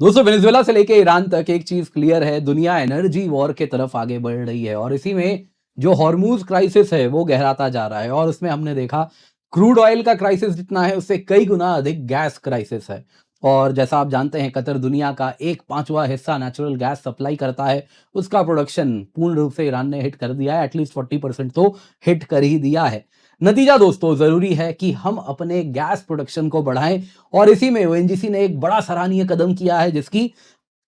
दोस्तों वेनेजुएला से लेके ईरान तक एक चीज क्लियर है, दुनिया एनर्जी वॉर के तरफ आगे बढ़ रही है और इसी में जो हॉर्मूज क्राइसिस है वो गहराता जा रहा है और उसमें हमने देखा क्रूड ऑयल का क्राइसिस जितना है उससे कई गुना अधिक गैस क्राइसिस है। और जैसा आप जानते हैं कतर दुनिया का 1/5 हिस्सा नेचुरल गैस सप्लाई करता है। उसका प्रोडक्शन पूर्ण रूप से ईरान ने हिट कर दिया है, एटलीस्ट 40% तो हिट कर ही दिया है। नतीजा दोस्तों जरूरी है कि हम अपने गैस प्रोडक्शन को बढ़ाएं और इसी में ओएनजीसी ने एक बड़ा सराहनीय कदम किया है जिसकी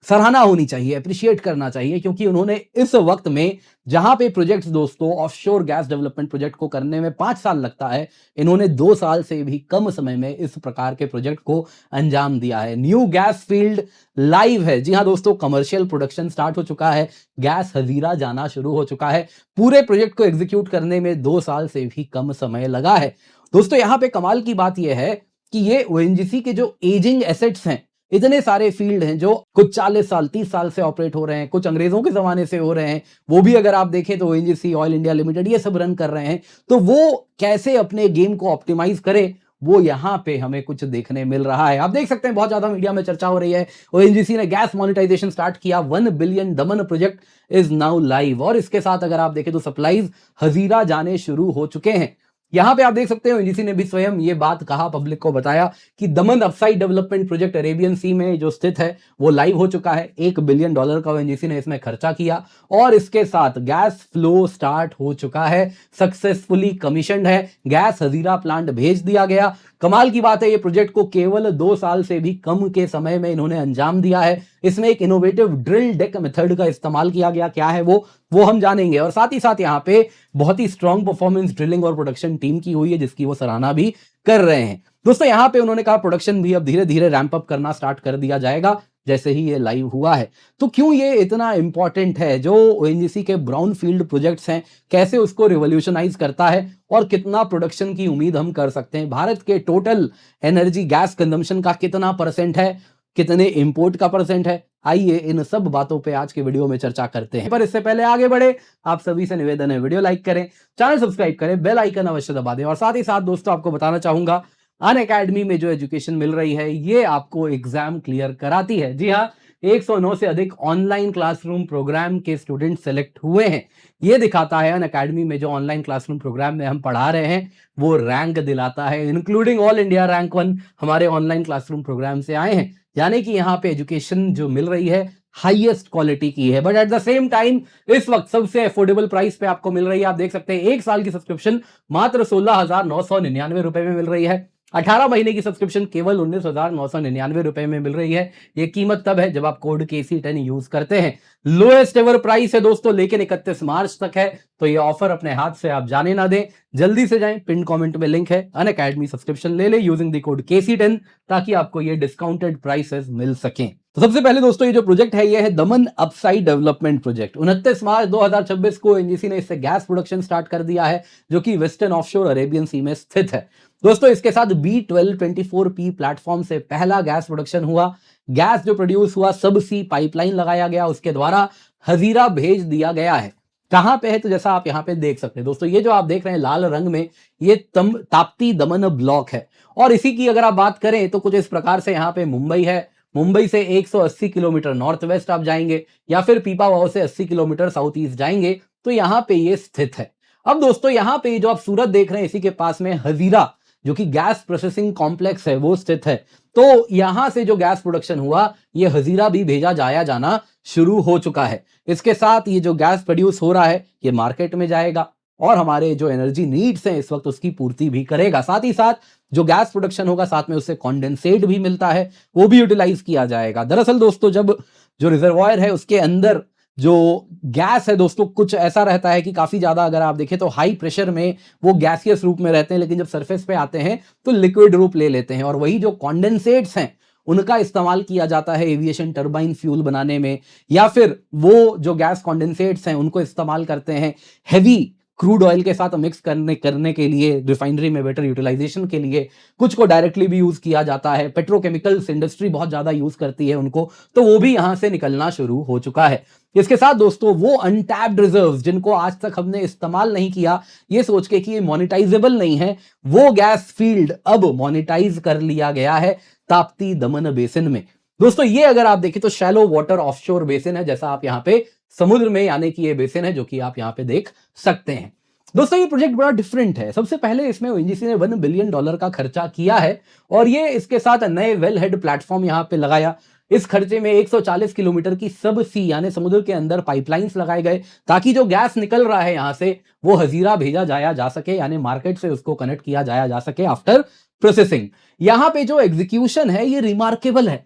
सराहना होनी चाहिए, अप्रिशिएट करना चाहिए, क्योंकि उन्होंने इस वक्त में जहां पे प्रोजेक्ट्स दोस्तों ऑफशोर गैस डेवलपमेंट प्रोजेक्ट को करने में 5 साल लगता है, इन्होंने 2 साल से भी कम समय में इस प्रकार के प्रोजेक्ट को अंजाम दिया है। न्यू गैस फील्ड लाइव है। जी हां दोस्तों, कमर्शियल प्रोडक्शन स्टार्ट हो चुका है, गैस हजीरा जाना शुरू हो चुका है। पूरे प्रोजेक्ट को एग्जीक्यूट करने में 2 साल से भी कम समय लगा है। दोस्तों यहां पे कमाल की बात यह है कि ये ओएनजीसी के जो एजिंग एसेट्स हैं, इतने सारे फील्ड हैं जो कुछ 40 साल 30 साल से ऑपरेट हो रहे हैं, कुछ अंग्रेजों के जमाने से हो रहे हैं, वो भी अगर आप देखें तो ओएनजीसी, ऑयल इंडिया लिमिटेड ये सब रन कर रहे हैं। तो वो कैसे अपने गेम को ऑप्टिमाइज करे, वो यहां पे हमें कुछ देखने मिल रहा है। आप देख सकते हैं बहुत ज्यादा मीडिया में चर्चा हो रही है, ओएनजीसी ने गैस मोनेटाइजेशन स्टार्ट किया, 1 billion Daman project is now live और इसके साथ अगर आप देखें तो सप्लाईज हजीरा जाने शुरू हो चुके हैं। यहां पे आप देख सकते हैं ओएनजीसी ने भी स्वयं ये बात कहा, पब्लिक को बताया कि दमन अपसाइड डेवलपमेंट प्रोजेक्ट अरेबियन सी में जो स्थित है वो लाइव हो चुका है। $1 बिलियन का ओएनजीसी ने इसमें खर्चा किया और इसके साथ गैस फ्लो स्टार्ट हो चुका है, सक्सेसफुली कमीशन्ड है, गैस हजीरा प्लांट भेज दिया गया। कमाल की बात है, ये प्रोजेक्ट को केवल 2 साल से भी कम के समय में इन्होंने अंजाम दिया है। इसमें एक इनोवेटिव ड्रिल डेक मेथड का इस्तेमाल किया गया, क्या है वो हम जानेंगे। और साथ ही साथ यहाँ पे बहुत ही स्ट्रॉन्ग परफॉर्मेंस ड्रिलिंग और प्रोडक्शन टीम की हुई है जिसकी वो सराहना भी कर रहे हैं। दोस्तों यहाँ पे उन्होंने कहा प्रोडक्शन भी अब धीरे धीरे रैंप अप करना स्टार्ट कर दिया जाएगा जैसे ही ये लाइव हुआ है। तो क्यों ये इतना इंपॉर्टेंट है, जो ओएनजीसी के ब्राउन फील्ड प्रोजेक्ट्स हैं कैसे उसको रिवोल्यूशनाइज करता है और कितना प्रोडक्शन की उम्मीद हम कर सकते हैं, भारत के टोटल एनर्जी गैस कंजम्पशन का कितना परसेंट है, कितने इंपोर्ट का परसेंट है, आइए इन सब बातों पे आज के वीडियो में चर्चा करते हैं। पर इससे पहले आगे बढ़े, आप सभी से निवेदन है वीडियो लाइक करें, चैनल सब्सक्राइब करें, बेल आइकन अवश्य दबा दें और साथ ही साथ दोस्तों आपको बताना चाहूंगा अनअकैडमी में जो एजुकेशन मिल रही है ये आपको एग्जाम क्लियर कराती है। जी हाँ, 109 से अधिक ऑनलाइन क्लासरूम प्रोग्राम के स्टूडेंट सेलेक्ट हुए हैं। ये दिखाता है अनअकैडमी में जो ऑनलाइन क्लासरूम प्रोग्राम में हम पढ़ा रहे हैं वो रैंक दिलाता है, इंक्लूडिंग ऑल इंडिया रैंक 1 हमारे ऑनलाइन क्लासरूम प्रोग्राम से आए हैं। यानी कि यहाँ पे एजुकेशन जो मिल रही है हाईएस्ट क्वालिटी की है, but at the same time इस वक्त सबसे अफोर्डेबल प्राइस पे आपको मिल रही है। आप देख सकते हैं 1 साल की सब्सक्रिप्शन मात्र 16,999 रुपए में मिल रही है, 18 महीने की सब्सक्रिप्शन केवल 19,999 रुपए में मिल रही है। ये कीमत तब है जब आप कोड KC10 यूज करते हैं। लोएस्ट एवर प्राइस है दोस्तों, लेकिन 31 मार्च तक है, तो ये ऑफर अपने हाथ से आप जाने ना दें, जल्दी से जाएं, पिन कमेंट में लिंक है, अनअकैडमी सब्सक्रिप्शन ले ले यूजिंग द कोड KC10 ताकि आपको ये डिस्काउंटेड प्राइसेस मिल सकें। तो सबसे पहले दोस्तों ये जो प्रोजेक्ट है ये है दमन अपसाइड डेवलपमेंट प्रोजेक्ट। 29 मार्च 2026 को एनजीसी ने इससे गैस प्रोडक्शन स्टार्ट कर दिया है जो कि वेस्टर्न ऑफशोर अरेबियन सी में स्थित है। दोस्तों इसके साथ B1224P प्लेटफॉर्म से पहला गैस प्रोडक्शन हुआ। गैस जो प्रोड्यूस हुआ सब सी पाइपलाइन लगाया गया, उसके द्वारा हजीरा भेज दिया गया है। कहां पे है तो जैसा आप यहां पे देख सकते हैं दोस्तों, ये जो आप देख रहे हैं लाल रंग में ये ताप्ती दमन ब्लॉक है और इसी की अगर आप बात करें तो कुछ इस प्रकार से यहाँ पे मुंबई है। मुंबई से 180 किलोमीटर नॉर्थ वेस्ट आप जाएंगे या फिर पीपावाव से 80 किलोमीटर साउथ ईस्ट जाएंगे तो यहाँ पे ये स्थित है। अब दोस्तों यहाँ पे जो आप सूरत देख रहे हैं इसी के पास में हजीरा जो कि गैस प्रोसेसिंग कॉम्प्लेक्स है वो स्थित है। तो यहां से जो गैस प्रोडक्शन हुआ ये हजीरा भी भेजा जाना शुरू हो चुका है। इसके साथ ये जो गैस प्रोड्यूस हो रहा है ये मार्केट में जाएगा और हमारे जो एनर्जी नीड्स हैं इस वक्त उसकी पूर्ति भी करेगा। साथ ही साथ जो गैस प्रोडक्शन होगा साथ में उससे कॉन्डेंसेट भी मिलता है, वो भी यूटिलाइज किया जाएगा। दरअसल दोस्तों जब जो रिजर्वायर है उसके अंदर जो गैस है दोस्तों कुछ ऐसा रहता है कि काफी ज्यादा अगर आप देखें तो हाई प्रेशर में वो गैसियस रूप में रहते हैं, लेकिन जब सरफेस पे आते हैं तो लिक्विड रूप ले लेते हैं और वही जो कॉन्डेंसेट्स हैं उनका इस्तेमाल किया जाता है एविएशन टरबाइन फ्यूल बनाने में, या फिर वो जो गैस कॉन्डेंसेट्स हैं उनको इस्तेमाल करते हैं हेवी क्रूड ऑयल के साथ मिक्स करने के लिए, रिफाइनरी में बेटर यूटिलाइजेशन के लिए। कुछ को डायरेक्टली भी यूज किया जाता है, पेट्रोकेमिकल्स इंडस्ट्री बहुत ज्यादा यूज करती है उनको, तो वो भी यहां से निकलना शुरू हो चुका है। इसके साथ दोस्तों वो अनटैप्ड रिजर्व्स जिनको आज तक हमने इस्तेमाल नहीं किया ये सोच के कि ये मोनेटाइजेबल नहीं है, वो गैस फील्ड अब मोनेटाइज कर लिया गया है ताप्ती दमन बेसिन में। दोस्तों ये अगर आप देखें तो शैलो वाटर ऑफशोर बेसिन है, जैसा आप यहाँ पे समुद्र में यानी कि ये बेसिन है जो कि आप यहाँ पे देख सकते हैं। दोस्तों ये प्रोजेक्ट बड़ा डिफरेंट है। सबसे पहले इसमें ओएनजीसी ने $1 बिलियन का खर्चा किया है और ये इसके साथ नए वेल हेड प्लेटफॉर्म यहाँ पे लगाया। इस खर्चे में 140 किलोमीटर की सब सी यानी समुद्र के अंदर पाइपलाइंस लगाए गए ताकि जो गैस निकल रहा है यहां से वो हजीरा भेजा जाया जा सके, यानी मार्केट से उसको कनेक्ट किया जाया जा सके आफ्टर प्रोसेसिंग। यहां पे जो एग्जीक्यूशन है ये रिमार्केबल है।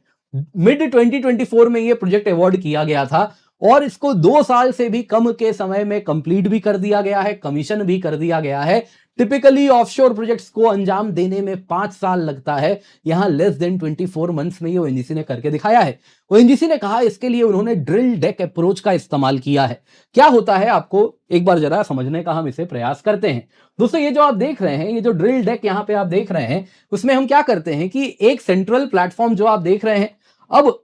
मिड 2024 में ये प्रोजेक्ट अवार्ड किया गया था और इसको 2 साल से भी कम के समय में कंप्लीट भी कर दिया गया है, कमीशन भी कर दिया गया है। टिपिकली ऑफशोर प्रोजेक्ट्स को अंजाम देने में 5 साल लगता है, यहां लेस देन 24 मंथ्स में ये ओएनजीसी ने करके दिखाया है। ओएनजीसी ने कहा इसके लिए उन्होंने ड्रिल डेक अप्रोच का इस्तेमाल किया है। क्या होता है आपको एक बार जरा समझने का हम इसे प्रयास करते हैं। दोस्तों ये जो आप देख रहे हैं, ये जो ड्रिल डेक यहां पे आप देख रहे हैं, उसमें हम क्या करते हैं कि एक सेंट्रल प्लेटफॉर्म जो आप देख रहे हैं, अब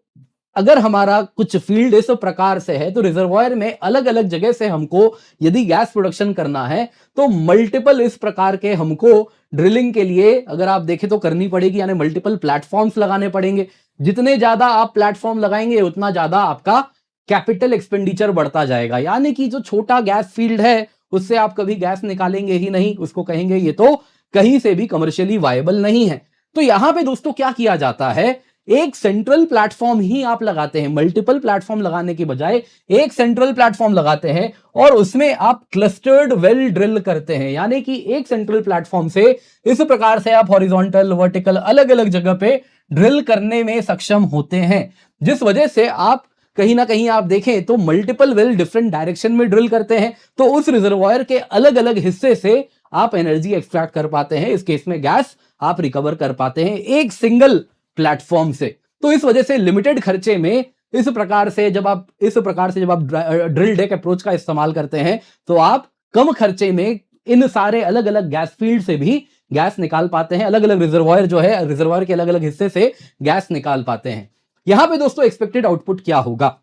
अगर हमारा कुछ फील्ड इस प्रकार से है तो रिजर्वायर में अलग अलग जगह से हमको यदि गैस प्रोडक्शन करना है तो मल्टीपल इस प्रकार के हमको ड्रिलिंग के लिए अगर आप देखें तो करनी पड़ेगी, यानी मल्टीपल प्लेटफॉर्म्स लगाने पड़ेंगे। जितने ज्यादा आप प्लेटफॉर्म लगाएंगे उतना ज्यादा आपका कैपिटल एक्सपेंडिचर बढ़ता जाएगा, यानी कि जो छोटा गैस फील्ड है उससे आप कभी गैस निकालेंगे ही नहीं, उसको कहेंगे ये तो कहीं से भी कमर्शियली वायबल नहीं है। तो यहां पे दोस्तों क्या किया जाता है, एक सेंट्रल प्लेटफॉर्म ही आप लगाते हैं, मल्टीपल प्लेटफॉर्म लगाने की बजाय एक सेंट्रल प्लेटफॉर्म लगाते हैं और उसमें आप क्लस्टर्ड वेल ड्रिल करते हैं, यानी कि एक सेंट्रल प्लेटफॉर्म से इस प्रकार से आप हॉरिजॉन्टल वर्टिकल अलग अलग जगह पे ड्रिल करने में सक्षम होते हैं, जिस वजह से आप कहीं ना कहीं आप देखें तो मल्टीपल वेल डिफरेंट डायरेक्शन में ड्रिल करते हैं तो उस रिजर्वायर के अलग अलग हिस्से से आप एनर्जी एक्सट्रैक्ट कर पाते हैं। इस केस में गैस आप रिकवर कर पाते हैं एक सिंगल प्लेटफॉर्म से। तो इस वजह से लिमिटेड खर्चे में इस प्रकार से जब आप ड्रिल डेक अप्रोच का इस्तेमाल करते हैं तो आप कम खर्चे में इन सारे अलग अलग गैस फील्ड से भी गैस निकाल पाते हैं, अलग अलग रिजर्वायर जो है रिजर्वायर के अलग अलग हिस्से से गैस निकाल पाते हैं। यहां पे दोस्तों एक्सपेक्टेड आउटपुट क्या होगा,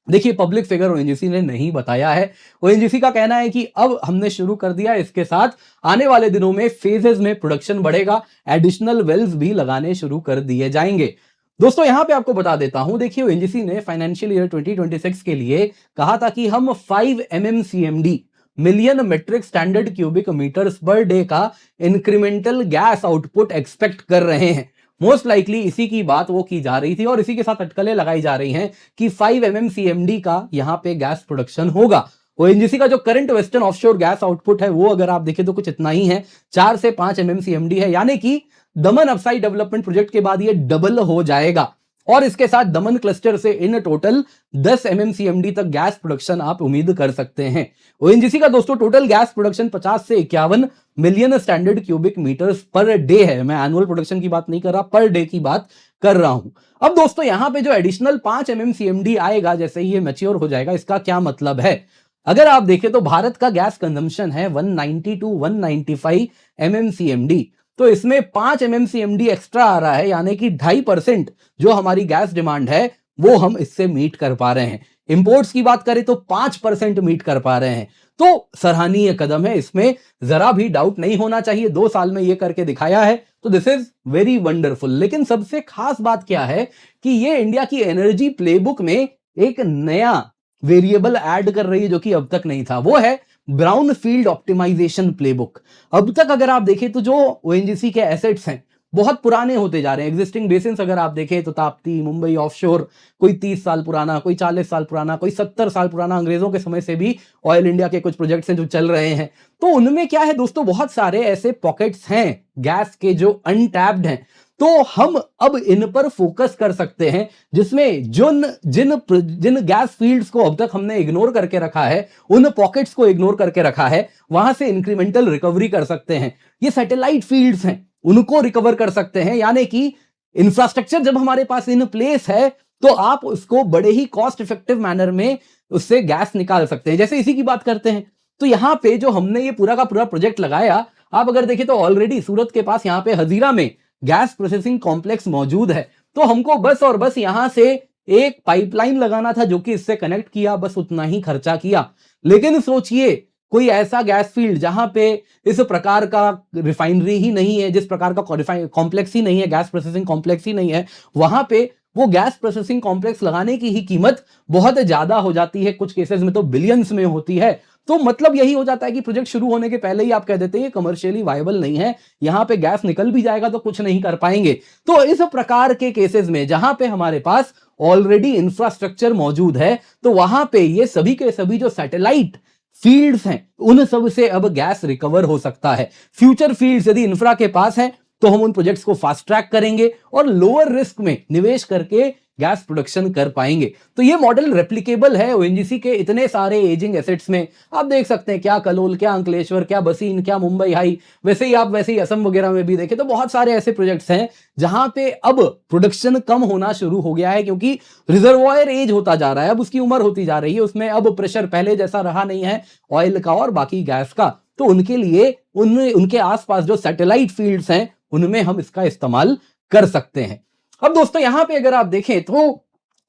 देखिए पब्लिक फिगर ओएनजीसी ने नहीं बताया है। ओएनजीसी का कहना है कि अब हमने शुरू कर दिया, इसके साथ आने वाले दिनों में फेजेस में प्रोडक्शन बढ़ेगा, एडिशनल वेल्स भी लगाने शुरू कर दिए जाएंगे। दोस्तों यहां पे आपको बता देता हूं, देखिए ओएनजीसी ने फाइनेंशियल ईयर 2026 के लिए कहा था कि हम 5 MMCMD million metric standard cubic metres per day का इंक्रीमेंटल गैस आउटपुट एक्सपेक्ट कर रहे हैं। मोस्ट लाइकली इसी की बात वो की जा रही थी और इसी के साथ अटकलें लगाई जा रही हैं कि 5 MMCMD का यहां पे गैस प्रोडक्शन होगा। ओएनजीसी का जो current western offshore gas output है वो अगर आप देखें तो कुछ इतना ही है, 4 से 5 MMCMD है, यानी कि दमन अपसाइड डेवलपमेंट प्रोजेक्ट के बाद ये डबल हो जाएगा और इसके साथ दमन क्लस्टर से इन टोटल 10 MMCMD तक गैस प्रोडक्शन आप उम्मीद कर सकते हैं। ओएनजीसी का दोस्तों टोटल गैस प्रोडक्शन 50 से 51 million standard cubic metres per day है। मैं एनुअल प्रोडक्शन की बात नहीं कर रहा, पर डे की बात कर रहा हूं। अब दोस्तों यहां पे जो एडिशनल 5 MMCMD आएगा जैसे ही ये मैच्योर हो जाएगा, इसका क्या मतलब है, अगर आप देखें तो भारत का गैस कंजम्पशन है 190 टू 195 MMCMD, तो इसमें 5 MMCMD एक्स्ट्रा आ रहा है, यानी कि 2.5% जो हमारी गैस डिमांड है वो हम इससे मीट कर पा रहे हैं। इंपोर्ट्स की बात करें तो 5% मीट कर पा रहे हैं, तो सराहनीय कदम है, इसमें जरा भी डाउट नहीं होना चाहिए। 2 साल में ये करके दिखाया है तो दिस इज वेरी वंडरफुल। लेकिन सबसे खास बात क्या है कि ये इंडिया की एनर्जी प्लेबुक में एक नया वेरिएबल ऐड कर रही है जो कि अब तक नहीं था, वो है ब्राउन फील्ड ऑप्टिमाइजेशन प्लेबुक। अब तक अगर आप देखें तो जो ओएनजीसी के एसेट्स हैं बहुत पुराने होते जा रहे हैं। एग्जिस्टिंग बेसिन्स अगर आप देखें तो ताप्ती, मुंबई ऑफशोर, कोई 30 साल पुराना, कोई 40 साल पुराना, कोई 70 साल पुराना, अंग्रेजों के समय से भी ऑयल इंडिया के कुछ प्रोजेक्ट्स हैं जो चल रहे हैं। तो उनमें क्या है दोस्तों, बहुत सारे ऐसे पॉकेट्स हैं गैस के जो अनटैप्ड हैं, तो हम अब इन पर फोकस कर सकते हैं, जिसमें जिन गैस फील्ड्स को अब तक हमने इग्नोर करके रखा है, उन पॉकेट्स को इग्नोर करके रखा है, वहां से इंक्रीमेंटल रिकवरी कर सकते हैं। ये सैटेलाइट फील्ड्स हैं, उनको रिकवर कर सकते हैं, यानी कि इंफ्रास्ट्रक्चर जब हमारे पास इन प्लेस है तो आप उसको बड़े ही कॉस्ट इफेक्टिव मैनर में उससे गैस निकाल सकते हैं। जैसे इसी की बात करते हैं तो यहां पे जो हमने ये पूरा का पूरा प्रोजेक्ट लगाया, आप अगर देखें तो ऑलरेडी सूरत के पास यहां पे हजीरा में गैस प्रोसेसिंग कॉम्प्लेक्स मौजूद है, तो हमको बस और बस यहां से एक पाइपलाइन लगाना था जो कि इससे कनेक्ट किया, बस उतना ही खर्चा किया। लेकिन सोचिए कोई ऐसा गैस फील्ड जहां पे इस प्रकार का रिफाइनरी ही नहीं है, जिस प्रकार का कॉम्प्लेक्स ही नहीं है, गैस प्रोसेसिंग कॉम्प्लेक्स ही नहीं है, वहां पे वो गैस प्रोसेसिंग कॉम्प्लेक्स लगाने की ही कीमत बहुत ज्यादा हो जाती है, कुछ केसेस में तो बिलियंस में होती है। तो मतलब यही हो जाता है कि प्रोजेक्ट शुरू होने के पहले ही आप कह देते हैं ये कमर्शियली वायबल नहीं है, यहां पे गैस निकल भी जाएगा तो कुछ नहीं कर पाएंगे। तो इस प्रकार के केसेस में जहां पे हमारे पास ऑलरेडी इंफ्रास्ट्रक्चर मौजूद है, तो वहां पे ये सभी के सभी जो सैटेलाइट फील्ड्स हैं, उन सब से अब गैस रिकवर हो सकता है। फ्यूचर फील्ड्स यदि इंफ्रा के पास है तो हम उन प्रोजेक्ट्स को फास्ट ट्रैक करेंगे और लोअर रिस्क में निवेश करके गैस प्रोडक्शन कर पाएंगे। तो ये मॉडल रेप्लिकेबल है ओएनजीसी के इतने सारे एजिंग एसेट्स में। आप देख सकते हैं क्या कलोल, क्या अंकलेश्वर, क्या बसीन, क्या मुंबई हाई, वैसे ही असम वगैरह में भी देखें तो बहुत सारे ऐसे प्रोजेक्ट्स हैं जहां पे अब प्रोडक्शन कम होना शुरू हो गया है, क्योंकि रिजर्वायर एज होता जा रहा है, अब उसकी उम्र होती जा रही है, उसमें अब प्रेशर पहले जैसा रहा नहीं है ऑयल का और बाकी गैस का। तो उनके लिए उनके आसपास जो सैटेलाइट फील्ड्स हैं उनमें हम इसका इस्तेमाल कर सकते हैं। अब दोस्तों यहां पे अगर आप देखें तो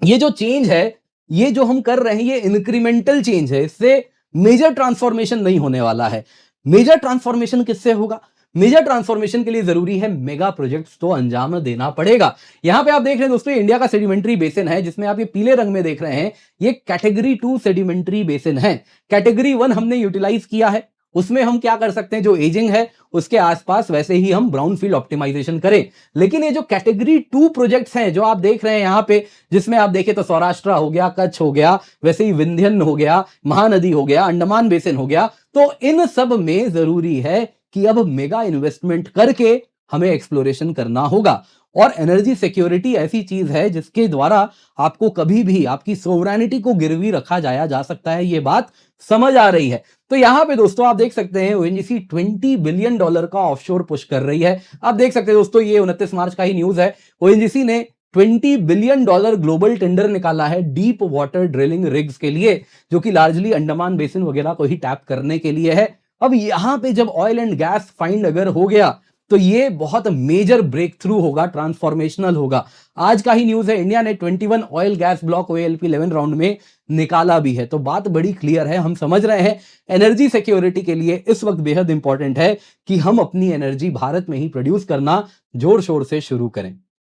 ये जो चेंज है, ये जो हम कर रहे हैं, ये इंक्रीमेंटल चेंज है, इससे मेजर ट्रांसफॉर्मेशन नहीं होने वाला है। मेजर ट्रांसफॉर्मेशन किससे होगा? मेजर ट्रांसफॉर्मेशन के लिए जरूरी है मेगा प्रोजेक्ट्स तो अंजाम देना पड़ेगा। यहां पे आप देख रहे हैं दोस्तों, इंडिया का सेडिमेंट्री बेसिन है, जिसमें आप ये पीले रंग में देख रहे हैं, ये कैटेगरी 2 सेडिमेंट्री बेसिन है। कैटेगरी 1 हमने यूटिलाइज किया है, उसमें हम क्या कर सकते हैं, जो एजिंग है उसके आसपास वैसे ही हम ब्राउनफील्ड ऑप्टिमाइजेशन करें। लेकिन ये जो कैटेगरी 2 प्रोजेक्ट्स हैं जो आप देख रहे हैं यहां पे, जिसमें आप देखें तो सौराष्ट्र हो गया, कच्छ हो गया, वैसे ही विंध्यन हो गया, महानदी हो गया, अंडमान बेसिन हो गया, तो इन सब में जरूरी है कि अब मेगा इन्वेस्टमेंट करके हमें एक्सप्लोरेशन करना होगा। और एनर्जी सिक्योरिटी ऐसी चीज है जिसके द्वारा आपको कभी भी आपकी सोवरेनिटी को गिरवी रखा जाया जा सकता है, ये बात समझ आ रही है। तो यहां पे दोस्तों आप देख सकते हैं ओएनजीसी $20 बिलियन का ऑफशोर पुश कर रही है। आप देख सकते हैं दोस्तों, ये 29 मार्च का ही न्यूज है। ओएनजीसी ने $20 बिलियन ग्लोबल टेंडर निकाला है डीप वाटर ड्रिलिंग रिग्स के लिए, जो कि लार्जली अंडमान बेसिन वगैरह को ही टैप करने के लिए है। अब यहां पे जब ऑयल एंड गैस फाइंड अगर हो गया तो ये बहुत मेजर ब्रेक थ्रू होगा, ट्रांसफॉर्मेशनल होगा। आज का ही न्यूज है, इंडिया ने 21 oil gas block OALP 11 round में निकाला भी है। तो बात बड़ी क्लियर है, हम समझ रहे हैं एनर्जी सिक्योरिटी के लिए इस वक्त बेहद इंपॉर्टेंट है कि हम अपनी एनर्जी भारत में ही प्रोड्यूस करना जोर शोर से शुरू करें।